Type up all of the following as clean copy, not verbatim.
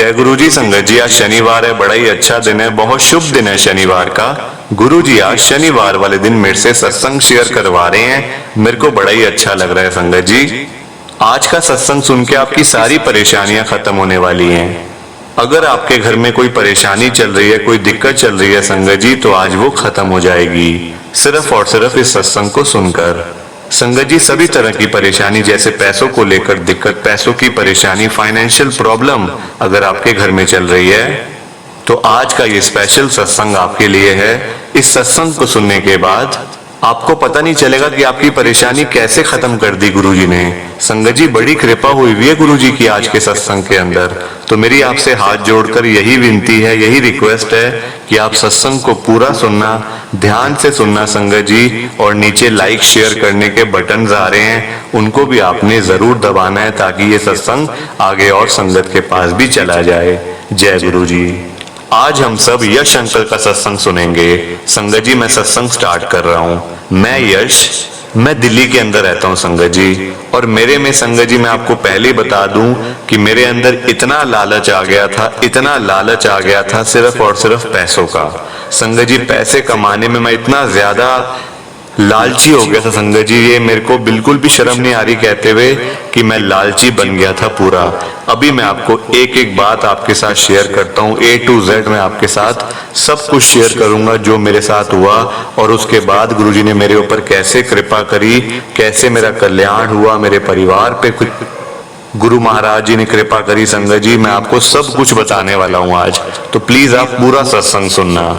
जय गुरु जी। संगत जी, आज शनिवार है, बड़ा ही अच्छा दिन है, बहुत शुभ दिन है शनिवार का। गुरु जी आज शनिवार वाले दिन मेरे से सत्संग शेयर करवा रहे हैं, मेरे को बड़ा ही अच्छा लग रहा है। संगत जी, आज का सत्संग सुन के आपकी सारी परेशानियां खत्म होने वाली हैं। अगर आपके घर में कोई परेशानी चल रही है, कोई दिक्कत चल रही है संगत जी, तो आज वो खत्म हो जाएगी, सिर्फ और सिर्फ इस सत्संग को सुनकर। संगत जी, सभी तरह की परेशानी, जैसे पैसों को लेकर दिक्कत, पैसों की परेशानी, फाइनेंशियल प्रॉब्लम अगर आपके घर में चल रही है, तो आज का ये स्पेशल सत्संग आपके लिए है। इस सत्संग को सुनने के बाद आपको पता नहीं चलेगा कि आपकी परेशानी कैसे खत्म कर दी गुरुजी ने। संगत जी, बड़ी कृपा हुई है गुरुजी की आज के सत्संग के अंदर। तो मेरी आपसे हाथ जोड़कर यही विनती है, यही रिक्वेस्ट है कि आप सत्संग को पूरा सुनना, ध्यान से सुनना संगत जी। और नीचे लाइक शेयर करने के बटन आ रहे हैं, उनको भी आपने जरूर दबाना है, ताकि ये सत्संग आगे और संगत के पास भी चला जाए। जय गुरु जी। आज हम सब यश अंकल का सत्संग सुनेंगे। संगत जी, मैं सत्संग स्टार्ट कर रहा हूँ। मैं यश, मैं दिल्ली के अंदर रहता हूँ संगत जी। और मेरे में संगत जी, मैं आपको पहले ही बता दूं कि मेरे अंदर इतना लालच आ गया था, इतना लालच आ गया था, सिर्फ और सिर्फ पैसों का। संगत जी, पैसे कमाने में मैं इतना ज्यादा लालची हो गया था संगत जी, ये मेरे को बिल्कुल भी शर्म नहीं आ रही कहते हुए कि मैं लालची बन गया था पूरा। अभी मैं आपको एक एक बात आपके साथ शेयर करता हूँ, A to Z मैं आपके साथ सब कुछ शेयर करूंगा जो मेरे साथ हुआ, और उसके बाद गुरुजी ने मेरे ऊपर कैसे कृपा करी, कैसे मेरा कल्याण हुआ, मेरे परिवार पे गुरु महाराज जी ने कृपा करी। संगत जी, मैं आपको सब कुछ बताने वाला हूँ आज, तो प्लीज आप पूरा सत्संग सुनना।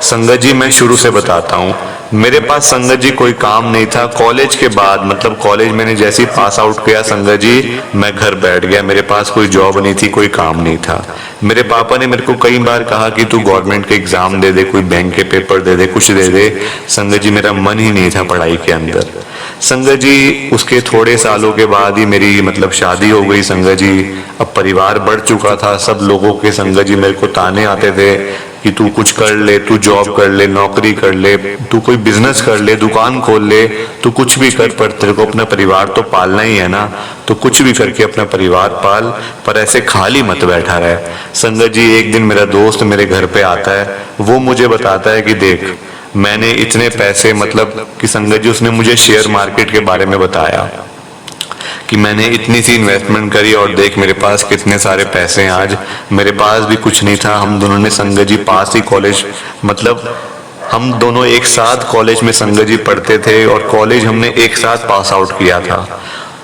संगत जी, मैं शुरू से बताता हूँ। मेरे पास संगत जी कोई काम नहीं था। कॉलेज के बाद, मतलब कॉलेज मैंने जैसे ही पास आउट किया संगत जी, मैं घर बैठ गया। मेरे पास कोई जॉब नहीं थी, कोई काम नहीं था। मेरे पापा ने मेरे को कई बार कहा कि तू गवर्नमेंट के एग्जाम दे दे, कोई बैंक के पेपर दे दे, कुछ दे दे। संगत जी, मेरा मन ही नहीं था पढ़ाई के अंदर। संगत जी, उसके थोड़े सालों के बाद ही मेरी मतलब शादी हो गई संगत जी। अब परिवार बढ़ चुका था, सब लोगों के संगत जी मेरे को ताने आते थे कि तू कुछ कर ले, तू जॉब कर ले, नौकरी कर ले, तू कोई बिजनेस कर ले, दुकान खोल ले, तू कुछ भी कर, पर तेरे को अपना परिवार तो पालना ही है ना, तो कुछ भी करके अपना परिवार पाल, पर ऐसे खाली मत बैठा रहे। संगत जी, एक दिन मेरा दोस्त मेरे घर पे आता है, वो मुझे बताता है कि देख, मैंने इतने पैसे, मतलब कि संगत जी उसने मुझे शेयर मार्केट के बारे में बताया कि मैंने इतनी सी इन्वेस्टमेंट करी और देख मेरे पास कितने सारे पैसे हैं आज। मेरे पास भी कुछ नहीं था। हम दोनों ने संगत जी पास ही कॉलेज, मतलब हम दोनों एक साथ कॉलेज में संगत जी पढ़ते थे, और कॉलेज हमने एक साथ पास आउट किया था।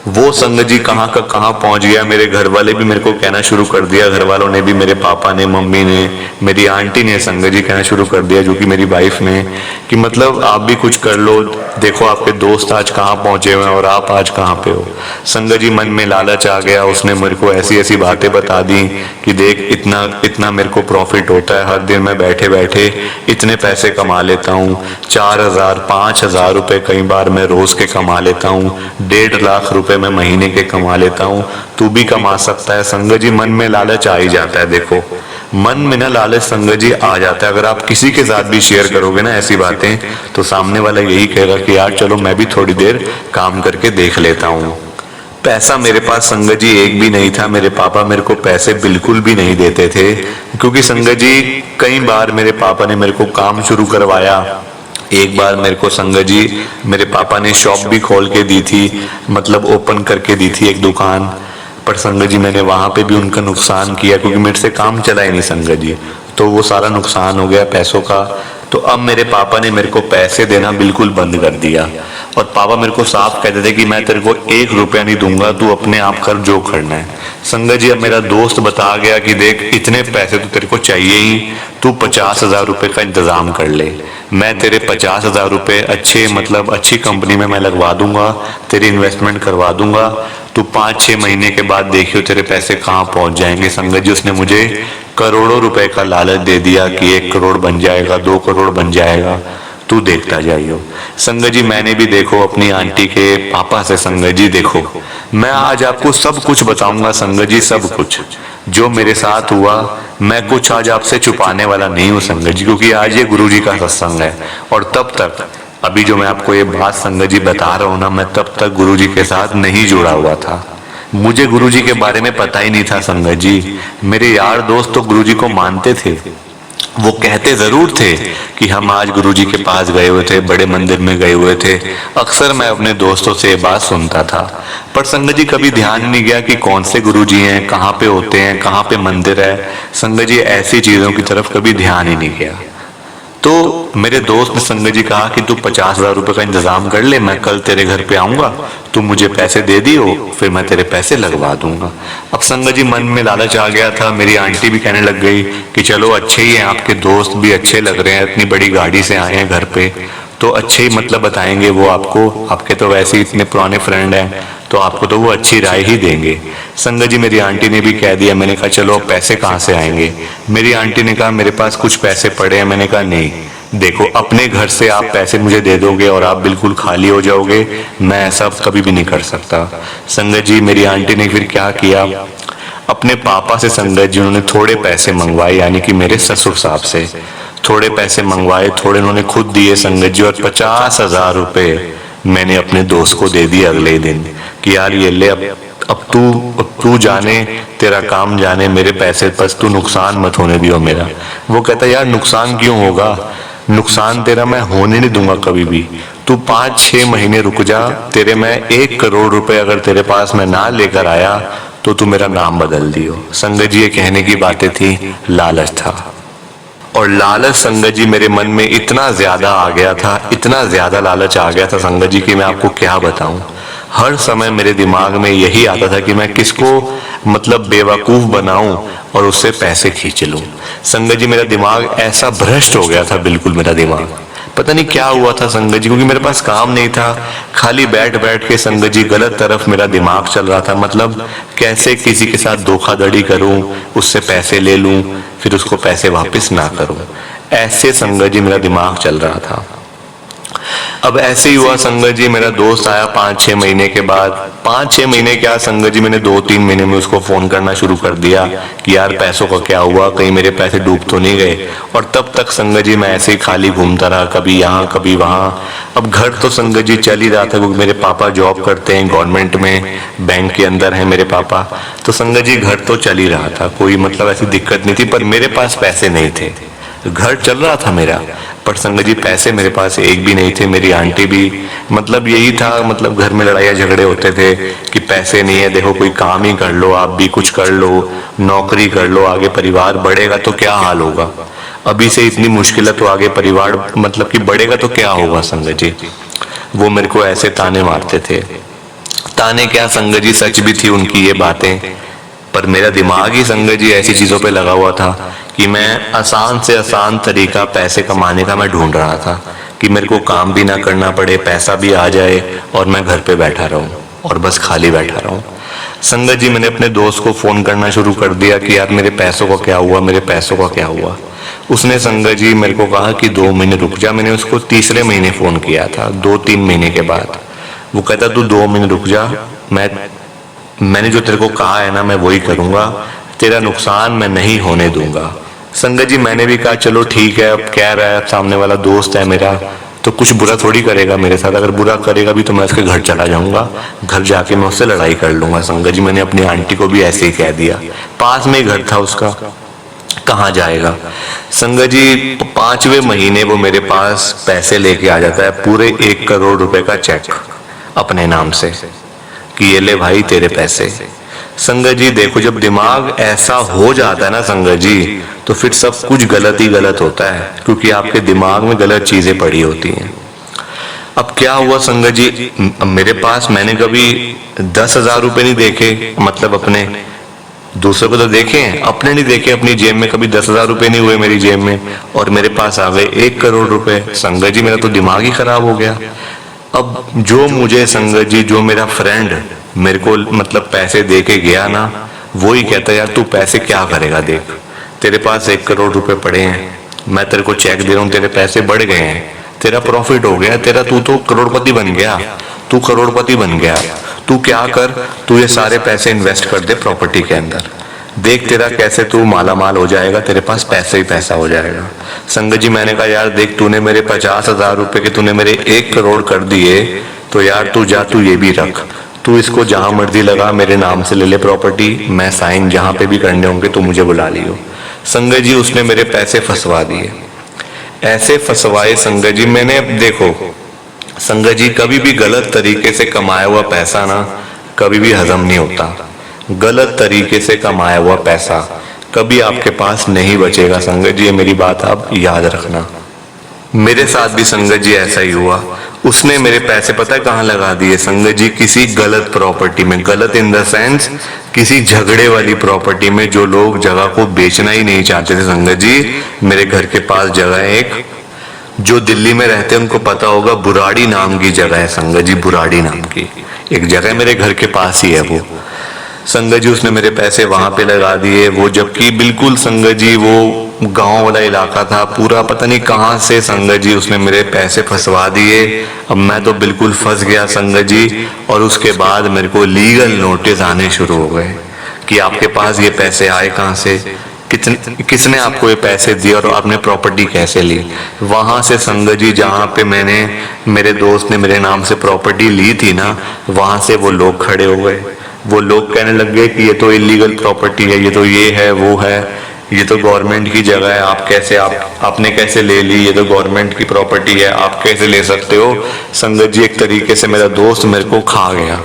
वो संगत जी कहाँ का कहाँ पहुंच गया। मेरे घर वाले भी मेरे को कहना शुरू कर दिया, घर वालों ने भी, मेरे पापा ने, मम्मी ने, मेरी आंटी ने संगत जी कहना शुरू कर दिया, जो कि मेरी वाइफ ने, कि मतलब आप भी कुछ कर लो, देखो आपके दोस्त आज कहाँ पहुंचे हुए हैं और आप आज कहाँ पे हो। संगत जी, मन में लालच आ गया। उसने मेरे को ऐसी ऐसी बातें बता दी कि देख, इतना इतना मेरे को प्रॉफिट होता है, हर दिन मैं बैठे बैठे इतने पैसे कमा लेता हूँ, 4000 5000 रुपए कई बार मैं रोज के कमा लेता हूँ, 1.5 लाख रुपए मैं महीने के कमा लेता हूँ, तू भी कमा सकता है। संगत जी, मन में लालच आ ही जाता है। देखो, मन में ना लालच संगत जी आ जाता है। अगर आप किसी के साथ भी शेयर करोगे ना ऐसी बातें, तो सामने वाला यही कहेगा कि यार चलो मैं भी थोड़ी देर काम करके देख लेता हूँ। पैसा मेरे पास संगत जी एक भी नहीं था। मेरे पापा मेरे को पैसे बिल्कुल भी नहीं देते थे, क्योंकि संगत जी कई बार मेरे पापा ने मेरे को काम शुरू करवाया। एक बार मेरे को संगत जी मेरे पापा ने शॉप भी खोल के दी थी, मतलब ओपन करके दी थी एक दुकान, पर संगत जी मैंने वहां पे भी उनका नुकसान किया, क्योंकि मेरे से काम चला ही नहीं संगत जी, तो वो सारा नुकसान हो गया पैसों का। तो अब मेरे पापा ने मेरे को पैसे देना बिल्कुल बंद कर दिया, और पापा मेरे को साफ कहते थे कि मैं तेरे को 1 रुपया नहीं दूंगा, तू अपने आप कर जो करना है। संगत जी, अब मेरा दोस्त बता गया कि देख, इतने पैसे तो तेरे को चाहिए ही, तू 50,000 रुपए का इंतजाम कर ले, मैं तेरे 50,000 रुपए अच्छे, मतलब अच्छी कंपनी में मैं लगवा दूंगा, तेरी इन्वेस्टमेंट करवा दूंगा, तू 5-6 महीने के बाद देखियो तेरे पैसे कहाँ पहुंच जाएंगे। संगत जी, उसने मुझे करोड़ों रुपए का लालच दे दिया कि 1 करोड़ बन जाएगा, 2 करोड़ बन जाएगा, तू देखता जाइयो। संगत जी, मैंने भी देखो अपनी आंटी के पापा से, संगत जी देखो, मैं आज आपको सब कुछ बताऊंगा संगत जी, सब कुछ जो मेरे साथ हुआ। मैं कुछ आज आपसे छुपाने वाला नहीं हूँ संगत जी, क्योंकि आज ये गुरु जी का सत्संग है। और तब तक, अभी जो मैं आपको ये बात संगत जी बता रहा हूँ ना, मैं तब तक गुरु जी के साथ नहीं जुड़ा हुआ था। मुझे गुरुजी के बारे में पता ही नहीं था संगत जी। मेरे यार दोस्त तो गुरुजी को मानते थे, वो कहते जरूर थे कि हम आज गुरुजी के पास गए हुए थे, बड़े मंदिर में गए हुए थे। अक्सर मैं अपने दोस्तों से ये बात सुनता था, पर संगत जी कभी ध्यान नहीं गया कि कौन से गुरुजी हैं, कहाँ पे होते हैं, कहाँ पे मंदिर है। संगत जी ऐसी चीजों की तरफ कभी ध्यान ही नहीं गया। तो मेरे दोस्त ने संगत जी कहा कि तू 50,000 रुपए का इंतजाम कर ले, मैं कल तेरे घर पे आऊंगा, तू मुझे पैसे दे दियो, फिर मैं तेरे पैसे लगवा दूंगा। अब संगत जी मन में लालच आ गया था। मेरी आंटी भी कहने लग गई कि चलो अच्छे ही हैं, आपके दोस्त भी अच्छे लग रहे हैं, इतनी बड़ी गाड़ी से आए हैं घर पे, तो अच्छे ही मतलब बताएंगे वो आपको, आपके तो वैसे ही इतने पुराने फ्रेंड हैं, तो आपको तो वो अच्छी राय ही देंगे। संगत जी मेरी आंटी ने भी कह दिया। मैंने कहा चलो पैसे कहाँ से आएंगे। मेरी आंटी ने कहा मेरे पास कुछ पैसे पड़े हैं। मैंने कहा नहीं, देखो अपने घर से आप पैसे मुझे दे दोगे और आप बिल्कुल खाली हो जाओगे, मैं ऐसा कभी भी नहीं कर सकता। संगत जी मेरी आंटी ने फिर क्या किया, अपने पापा से संगत जी उन्होंने थोड़े पैसे मंगवाए, यानी कि मेरे ससुर साहब से थोड़े पैसे मंगवाए, थोड़े उन्होंने खुद दिए संगत जी, और 50,000 रुपए मैंने अपने दोस्त को दे दिए अगले दिन कि यार ये ले, अब तू जाने, तेरा काम जाने, मेरे पैसे बस तू नुकसान मत होने दियो मेरा। वो कहता यार नुकसान क्यों होगा, नुकसान तेरा मैं होने नहीं दूंगा कभी भी, तू 5-6 महीने रुक जा, तेरे मैं 1 करोड़ रुपए अगर तेरे पास मैं ना लेकर आया तो तू मेरा नाम बदल दियो। संगत जी ये कहने की बातें थी, लालच था। और लालच संगत जी मेरे मन में इतना ज्यादा आ गया था, इतना ज्यादा लालच आ गया था संगत जी कि मैं आपको क्या बताऊं। हर समय मेरे दिमाग में यही आता था कि मैं किसको मतलब बेवकूफ बनाऊं और उससे पैसे खींच लूं। संगत जी मेरा दिमाग ऐसा भ्रष्ट हो गया था, बिल्कुल मेरा दिमाग पता नहीं क्या हुआ था संगत जी, क्योंकि मेरे पास काम नहीं था, खाली बैठ बैठ के संगत जी गलत तरफ मेरा दिमाग चल रहा था। मतलब कैसे किसी के साथ धोखाधड़ी करूं, उससे पैसे ले लूं, फिर उसको पैसे वापस ना करूं, ऐसे संगत जी मेरा दिमाग चल रहा था। अब ऐसे ही हुआ संगत जी, मेरा दोस्त आया 5-6 महीने के बाद। 5-6 महीने क्या संगत जी, मैंने 2-3 महीने में उसको फोन करना शुरू कर दिया कि यार पैसों का क्या हुआ, कहीं मेरे पैसे डूब तो नहीं गए। और तब तक संगत जी मैं ऐसे ही खाली घूमता रहा, कभी यहाँ कभी वहाँ। अब घर तो संगत जी चल ही रहा था, क्योंकि मेरे पापा जॉब करते हैं गवर्नमेंट में, बैंक के अंदर है मेरे पापा, तो संगत जी घर तो चल ही रहा था, कोई मतलब ऐसी दिक्कत नहीं थी। पर मेरे पास पैसे नहीं थे, घर चल रहा था मेरा, पर संगत जी पैसे मेरे पास एक भी नहीं थे। मेरी आंटी भी मतलब यही था, मतलब घर में लड़ाइयाँ झगड़े होते थे कि पैसे नहीं है, देखो कोई काम ही कर लो, आप भी कुछ कर लो, नौकरी कर लो, आगे परिवार बढ़ेगा तो क्या हाल होगा, अभी से इतनी मुश्किल है तो आगे परिवार मतलब कि बढ़ेगा तो क्या होगा। संगत जी वो मेरे को ऐसे ताने मारते थे। ताने क्या संगत जी, सच भी थी उनकी ये बातें, पर मेरा दिमाग ही संगत जी ऐसी चीजों पे लगा हुआ था कि मैं आसान से आसान तरीका पैसे कमाने का मैं ढूंढ रहा था कि मेरे को काम भी ना करना पड़े, पैसा भी आ जाए और मैं घर पे बैठा रहूं और बस खाली बैठा रहूं। संगत जी मैंने अपने दोस्त को फोन करना शुरू कर दिया कि यार मेरे पैसों का क्या हुआ, मेरे पैसों का क्या हुआ। उसने संगत जी मेरे को कहा कि 2 महीने रुक जा। मैंने उसको तीसरे महीने फोन किया था, 2-3 महीने के बाद। वो कहता तू 2 महीने रुक जा, मैंने जो तेरे को कहा है ना मैं वही करूंगा, तेरा नुकसान मैं नहीं होने दूंगा। संगत जी मैंने भी कहा चलो ठीक है, अब कह रहा है, सामने वाला दोस्त है मेरा तो कुछ बुरा थोड़ी करेगा मेरे साथ, अगर बुरा करेगा भी तो मैं उसके घर चला जाऊंगा, घर जाके मैं उससे लड़ाई कर लूंगा। संगत जी मैंने अपनी आंटी को भी ऐसे ही कह दिया, पास में ही घर था उसका, कहाँ जाएगा। संगत जी 5वें महीने वो मेरे पास पैसे लेके आ जाता है, पूरे 1 करोड़ रुपए का चेक अपने नाम से कि ये ले भाई तेरे पैसे। संगत जी देखो जब दिमाग ऐसा हो जाता है ना संगत जी, तो फिर सब कुछ गलत ही गलत होता है, क्योंकि आपके दिमाग में गलत चीजें पड़ी होती हैं। अब क्या हुआ संगत जी, मेरे पास मैंने कभी 10,000 रुपए नहीं देखे, मतलब अपने, दूसरों को तो देखे हैं, अपने नहीं देखे। अपनी जेब में कभी 10,000 रुपए नहीं हुए मेरी जेब में, और मेरे पास आ गए 1 करोड़ रुपए। संगत जी मेरा तो दिमाग ही खराब हो गया। अब जो मुझे संगत जी, जो मेरा फ्रेंड मेरे को मतलब पैसे दे के गया ना, वो ही कहता यार तू पैसे क्या करेगा, देख तेरे पास 1 करोड़ रुपए पड़े हैं, मैं तेरे को चेक दे रहा हूँ, तेरे पैसे बढ़ गए हैं, तेरा प्रॉफिट हो गया, तेरा तू तो करोड़पति बन गया, तू करोड़पति बन गया, तू क्या कर, तू ये सारे पैसे इन्वेस्ट कर दे प्रॉपर्टी के अंदर, देख तेरा कैसे तू माला माल हो जाएगा, तेरे पास पैसे ही पैसा हो जाएगा। संगत जी मैंने कहा यार देख तूने मेरे 50,000 रुपए के तूने मेरे 1 करोड़ कर दिए, तो यार तू जा, तू ये भी रख, तू इसको जहां मर्जी लगा, मेरे नाम से ले ले प्रॉपर्टी, मैं साइन जहां पे भी करने होंगे तो मुझे बुला लियो। संगत जी उसने मेरे पैसे फंसवा दिए, ऐसे फंसवाए संगत जी मैंने। अब देखो संगत जी, कभी भी गलत तरीके से कमाया हुआ पैसा ना कभी भी हजम नहीं होता। गलत तरीके से कमाया हुआ पैसा कभी आपके पास नहीं बचेगा संगत जी, ये मेरी बात आप याद रखना। मेरे साथ भी संगत जी ऐसा ही हुआ। उसने मेरे पैसे पता है कहाँ लगा दिए संगत जी? किसी गलत प्रॉपर्टी में, गलत इन द सेंस किसी झगड़े वाली प्रॉपर्टी में, जो लोग जगह को बेचना ही नहीं चाहते थे संगत जी। मेरे घर के पास जगह है एक, जो दिल्ली में रहते हैं उनको पता होगा, बुराड़ी नाम की जगह है संगत जी, बुराड़ी नाम की एक जगह मेरे घर के पास ही है वो। संगत जी उसने मेरे पैसे वहां पे लगा दिए, वो जबकि बिल्कुल संगत जी वो गांव वाला इलाका था पूरा, पता नहीं कहां से संगत जी उसने मेरे पैसे फंसवा दिए। अब मैं तो बिल्कुल फंस गया संगत जी। और उसके बाद मेरे को लीगल नोटिस आने शुरू हो गए कि आपके पास ये पैसे आए कहां से, किसने आपको ये पैसे दिए और आपने प्रॉपर्टी कैसे ली। वहां से संगत जी जहां पे मैंने, मेरे दोस्त ने मेरे नाम से प्रॉपर्टी ली थी ना, वहां से वो लोग खड़े हो गए। वो लोग कहने लग गए कि ये तो इलीगल प्रॉपर्टी है, ये तो ये है वो है, ये तो गवर्नमेंट की जगह है, आप कैसे, आपने कैसे ले ली, ये तो गवर्नमेंट की प्रॉपर्टी है, आप कैसे ले सकते हो। संगत जी एक तरीके से मेरा दोस्त मेरे को खा गया।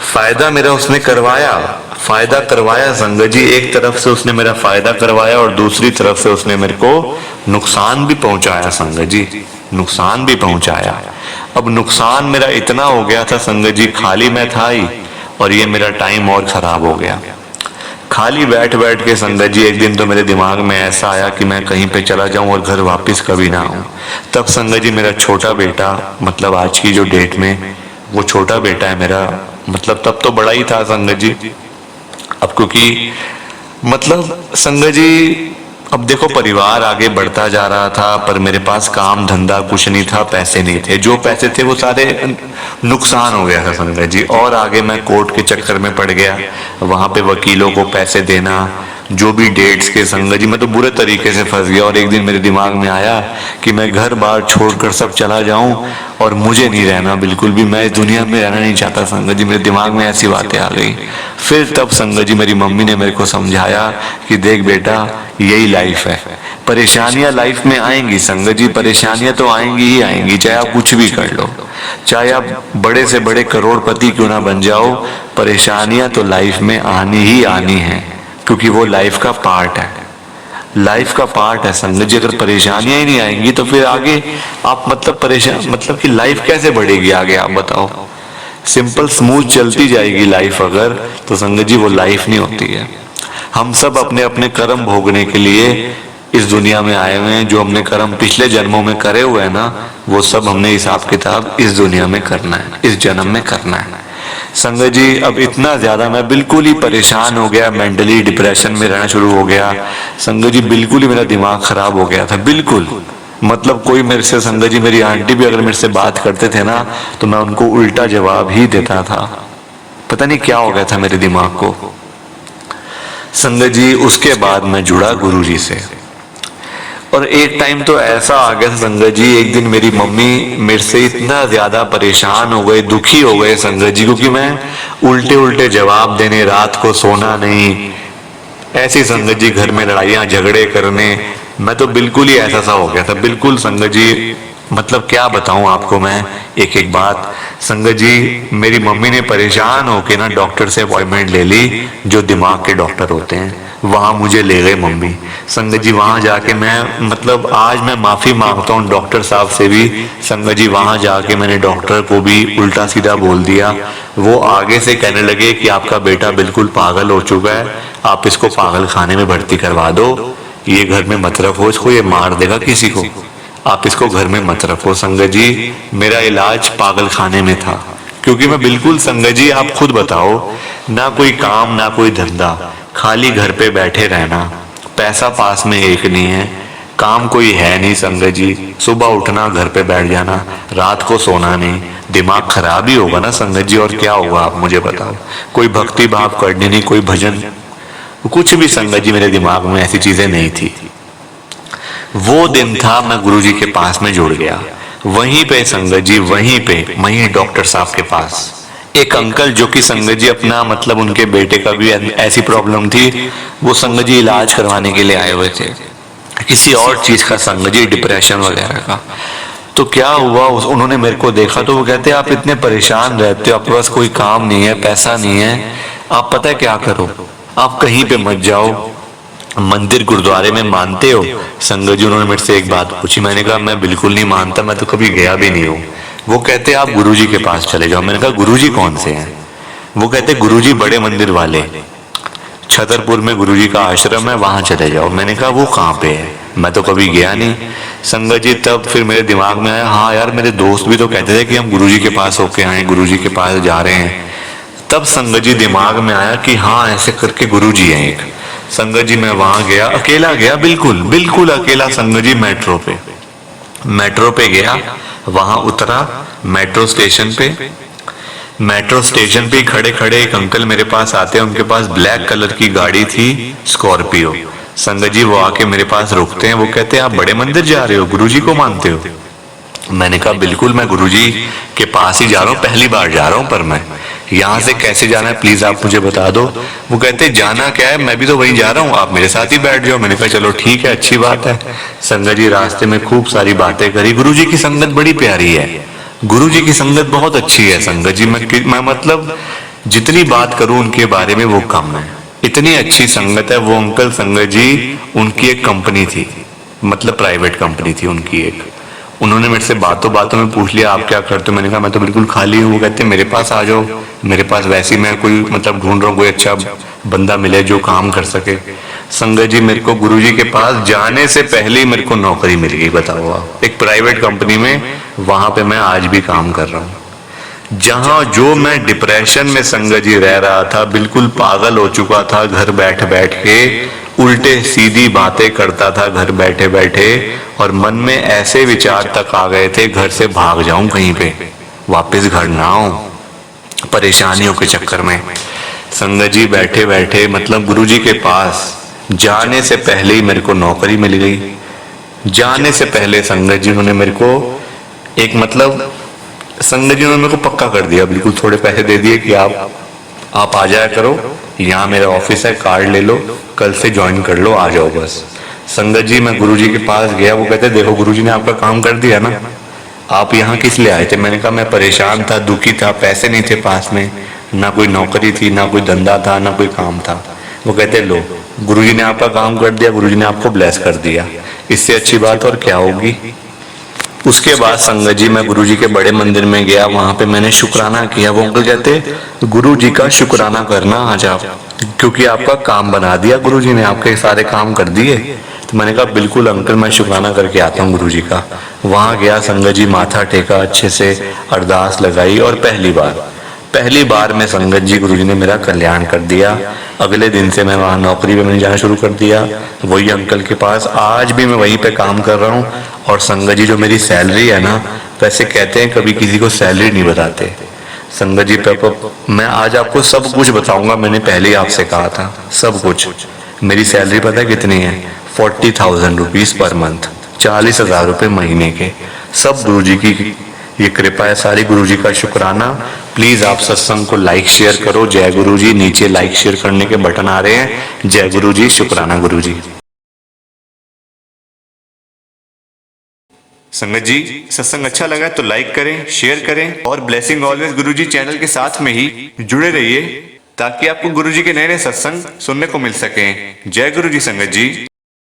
फायदा मेरा उसने करवाया, फायदा करवाया संगत जी। एक तरफ से उसने मेरा फायदा करवाया और दूसरी तरफ से उसने मेरे को नुकसान भी पहुंचाया संगत जी, नुकसान भी पहुंचाया। अब नुकसान मेरा इतना हो गया था संगत जी, खाली मैं था ही और ये मेरा टाइम और खराब हो गया। खाली बैठ बैठ के संगत जी एक दिन तो मेरे दिमाग में ऐसा आया कि मैं कहीं पे चला जाऊं और घर वापस कभी ना आऊं। तब संगत जी मेरा छोटा बेटा, मतलब आज की जो डेट में वो छोटा बेटा है मेरा, मतलब तब तो बड़ा ही था संगत जी। अब क्योंकि मतलब संगत जी अब देखो परिवार आगे बढ़ता जा रहा था, पर मेरे पास काम धंधा कुछ नहीं था, पैसे नहीं थे, जो पैसे थे वो सारे नुकसान हो गया था संगत जी। और आगे मैं कोर्ट के चक्कर में पड़ गया, वहां पे वकीलों को पैसे देना, जो भी डेट्स के संगत जी, मैं तो बुरे तरीके से फंस गया। और एक दिन मेरे दिमाग में आया कि मैं घर बार छोड़कर सब चला जाऊं और मुझे नहीं रहना, बिल्कुल भी मैं इस दुनिया में रहना नहीं चाहता संगत जी। मेरे दिमाग में ऐसी बातें आ गई। फिर तब संगत जी मेरी मम्मी ने मेरे को समझाया कि देख बेटा यही लाइफ है, परेशानियां लाइफ में आएंगी संगत जी, परेशानियां तो आएंगी ही आएंगी, चाहे आप कुछ भी कर लो, चाहे आप बड़े से बड़े करोड़पति क्यों ना बन जाओ, परेशानियां तो लाइफ में आनी ही आनी है, क्योंकि वो लाइफ का पार्ट है, लाइफ का पार्ट है संगत जी। अगर परेशानियां ही नहीं आएंगी तो फिर आगे आप मतलब परेशान, मतलब कि लाइफ कैसे बढ़ेगी आगे, आप बताओ। सिंपल स्मूथ चलती जाएगी लाइफ अगर, तो संगत जी वो लाइफ नहीं होती है। हम सब अपने अपने कर्म भोगने के लिए इस दुनिया में आए हुए हैं। जो हमने कर्म पिछले जन्मों में करे हुए हैं ना, वो सब हमने हिसाब किताब इस दुनिया में करना है, इस जन्म में करना है संगत जी। अब इतना ज्यादा मैं बिल्कुल ही परेशान हो गया, मेंटली डिप्रेशन में रहना शुरू हो गया संगत जी। बिल्कुल ही मेरा दिमाग खराब हो गया था, बिल्कुल। मतलब कोई मेरे से संगत जी, मेरी आंटी भी अगर मेरे से बात करते थे ना तो मैं उनको उल्टा जवाब ही देता था। पता नहीं क्या हो गया था मेरे दिमाग को संगत जी। उसके बाद मैं जुड़ा गुरुजी से, और एक टाइम तो ऐसा आ गया संगत जी, एक दिन मेरी मम्मी मेरे से इतना ज्यादा परेशान हो गए, दुखी हो गए संगत जी, क्योंकि मैं उल्टे उल्टे जवाब देने, रात को सोना नहीं, ऐसी संगत जी घर में लड़ाइयां झगड़े करने, मैं तो बिल्कुल ही ऐसा सा हो गया था, बिल्कुल संगत जी। मतलब क्या बताऊं आपको मैं एक एक बात संगत जी। मेरी मम्मी ने परेशान होके ना डॉक्टर से अपॉइंटमेंट ले ली, जो दिमाग के डॉक्टर होते हैं, वहां मुझे ले गए मम्मी संगत जी। वहां जाके मैं मतलब आज मैं माफी मांगता हूँ डॉक्टर साहब से भी संगत जी। वहां जाके मैंने डॉक्टर को भी उल्टा सीधा बोल दिया। वो आगे से कहने लगे कि आपका बेटा बिल्कुल पागल हो चुका है, आप इसको पागल खाने में भर्ती करवा दो, ये घर में मत रखो इसको, ये मार देगा किसी को, आप इसको घर में मत रखो संगत जी। मेरा इलाज पागल खाने में था, क्योंकि मैं बिल्कुल संगत जी, आप खुद बताओ, ना कोई काम ना कोई धंधा, खाली घर पे बैठे रहना, पैसा पास में एक नहीं है, काम कोई है नहीं संगत जी। सुबह उठना, घर पे बैठ जाना, रात को सोना नहीं, दिमाग खराब ही होगा ना संगत जी। और क्या होगा आप मुझे बताओ। कोई भक्ति भाव करनी नहीं, कोई भजन, कुछ भी संगत जी मेरे दिमाग में ऐसी चीजें नहीं थी। वो दिन था मैं गुरुजी के पास में जुड़ गया, वहीं पे संगत जी, वहीं पे, वहीं डॉक्टर साहब के पास एक अंकल जो कि संगत जी अपना मतलब उनके बेटे का भी ऐसी प्रॉब्लम थी, वो संगत जी इलाज करवाने के लिए आए हुए थे, किसी और चीज का, संगत जी डिप्रेशन वगैरह का। तो क्या हुआ, उन्होंने मेरे को देखा तो वो कहते आप इतने परेशान रहते हो, आपके पास कोई काम नहीं है, पैसा नहीं है, आप पता है क्या करो, आप कहीं पे मत जाओ, मंदिर गुरुद्वारे में मानते हो? संगत जी उन्होंने मेरे से एक बात पूछी, मैंने कहा मैं बिल्कुल नहीं मानता, मैं तो कभी गया भी नहीं हूँ। वो कहते आप गुरुजी के पास चले जाओ। मैंने कहा गुरुजी कौन से हैं? वो कहते गुरुजी बड़े मंदिर वाले, छतरपुर में गुरुजी का आश्रम है, वहां चले जाओ। मैंने कहा वो कहाँ पे है? मैं तो कभी गया नहीं। संगत जी तब फिर मेरे दिमाग में आया, हाँ यार मेरे दोस्त भी तो कहते थे कि हम गुरुजी के पास होके आए, गुरुजी के पास जा रहे हैं। तब संगत जी दिमाग में आया कि हाँ ऐसे करके गुरुजी हैं एक। संगत जी मैं वहां गया, अकेला गया, बिल्कुल बिल्कुल अकेला संगत जी, मेट्रो पे गया, वहां उतरा मेट्रो स्टेशन पे। मेट्रो स्टेशन पे खड़े खड़े एक अंकल मेरे पास आते हैं, उनके पास ब्लैक कलर की गाड़ी थी, स्कॉर्पियो। संगत जी वो आके मेरे पास रुकते हैं, वो कहते हैं आप बड़े मंदिर जा रहे हो, गुरुजी को मानते हो? मैंने कहा बिल्कुल, मैं गुरुजी के पास ही जा रहा हूँ, पहली बार जा रहा हूँ, पर मैं यहाँ से कैसे जाना है प्लीज आप मुझे बता दो। वो कहते जाना क्या है, मैं भी तो वहीं जा रहा हूँ, आप मेरे साथ ही बैठ जाओ। मैंने कहा चलो ठीक है, अच्छी बात है। संगत जी रास्ते में खूब सारी बातें करी। गुरुजी की संगत बड़ी प्यारी है, गुरुजी की संगत बहुत अच्छी है। संगत जी मैं मतलब जितनी बात करूं उनके बारे में वो कम है, इतनी अच्छी संगत है। वो अंकल संगत जी, उनकी एक कंपनी थी, मतलब प्राइवेट कंपनी थी उनकी एक। उन्होंने मेरे से बातों बातों में पूछ लिया आप क्या करते हो? मैंने कहा मैं तो बिल्कुल खाली हूँ। वो कहते मेरे पास आ जाओ, मेरे पास वैसे ही मैं कोई मतलब ढूंढ रहा हूँ, कोई अच्छा बंदा मिले जो काम कर सके। संगत जी मेरे को गुरुजी के पास जाने से पहले ही मेरे को नौकरी मिल गई, बताओ आप, एक प्राइवेट कंपनी में। वहां पे मैं आज भी काम कर रहा हूँ। जहां जो मैं डिप्रेशन में संगत जी रह रहा था, बिल्कुल पागल हो चुका था, घर बैठ बैठ के उल्टे सीधी बातें करता था घर बैठे बैठे, और मन में ऐसे विचार तक आ गए थे घर से भाग जाऊं कहीं पे, वापस घर ना आऊं परेशानियों के चक्कर में। संगत जी बैठे बैठे मतलब गुरुजी के पास जाने से पहले ही मेरे को नौकरी मिल गई। जाने से पहले संगत जी उन्होंने मेरे को एक मतलब संगत जी उन्होंने मेरे को पक्का कर दिया, बिल्कुल थोड़े पैसे दे दिए कि आप आ जाया करो, यहाँ मेरा ऑफिस है, कार्ड ले लो, कल से ज्वाइन कर लो, आ जाओ बस। संगत जी मैं गुरुजी के पास गया, वो कहते देखो गुरुजी ने आपका काम कर दिया ना, आप यहाँ किस लिए आए थे? मैंने कहा मैं परेशान था, दुखी था, पैसे नहीं थे पास में, ना कोई नौकरी थी, ना कोई धंधा था, ना कोई काम था। वो कहते लो गुरुजी ने आपका काम कर दिया, गुरुजी ने आपको ब्लेस कर दिया, इससे अच्छी बात और क्या होगी। उसके बाद संगत जी मैं गुरुजी के बड़े मंदिर में गया, वहां पे मैंने शुक्राना किया। वो अंकल कहते गुरुजी का शुक्राना करना आज आप, क्योंकि आपका काम बना दिया गुरुजी ने, आपके सारे काम कर दिए। तो मैंने कहा बिल्कुल अंकल मैं शुक्राना करके आता हूँ गुरुजी का। वहां गया, संगत जी माथा टेका, अच्छे से अरदास लगाई, और पहली बार में संगत जी गुरुजी ने मेरा कल्याण कर दिया। अगले दिन से मैं वहाँ नौकरी पे मैंने जाना शुरू कर दिया, वही अंकल के पास। आज भी मैं वहीं पे काम कर रहा हूँ। और संगत जी जो मेरी सैलरी है ना, वैसे कहते हैं कभी किसी को सैलरी नहीं बताते। संगत जी मैं आज आपको सब कुछ बताऊंगा, मैंने पहले ही आपसे कहा था सब कुछ। मेरी सैलरी पता है कितनी है? 40,000 रुपीज पर मंथ, 40,000 रुपये महीने के। सब गुरुजी की ये कृपा है, सारी गुरुजी का शुक्राना। प्लीज आप सत्संग को लाइक शेयर करो। जय गुरुजी, नीचे लाइक शेयर करने के बटन आ रहे हैं। जय गुरुजी, शुक्राना गुरुजी। संगत जी सत्संग अच्छा लगा तो लाइक करें, शेयर करें, और ब्लेसिंग ऑलवेज गुरुजी चैनल के साथ में ही जुड़े रहिए, ताकि आपको गुरुजी के नए नए सत्संग सुनने को मिल सके। जय गुरुजी संगत जी।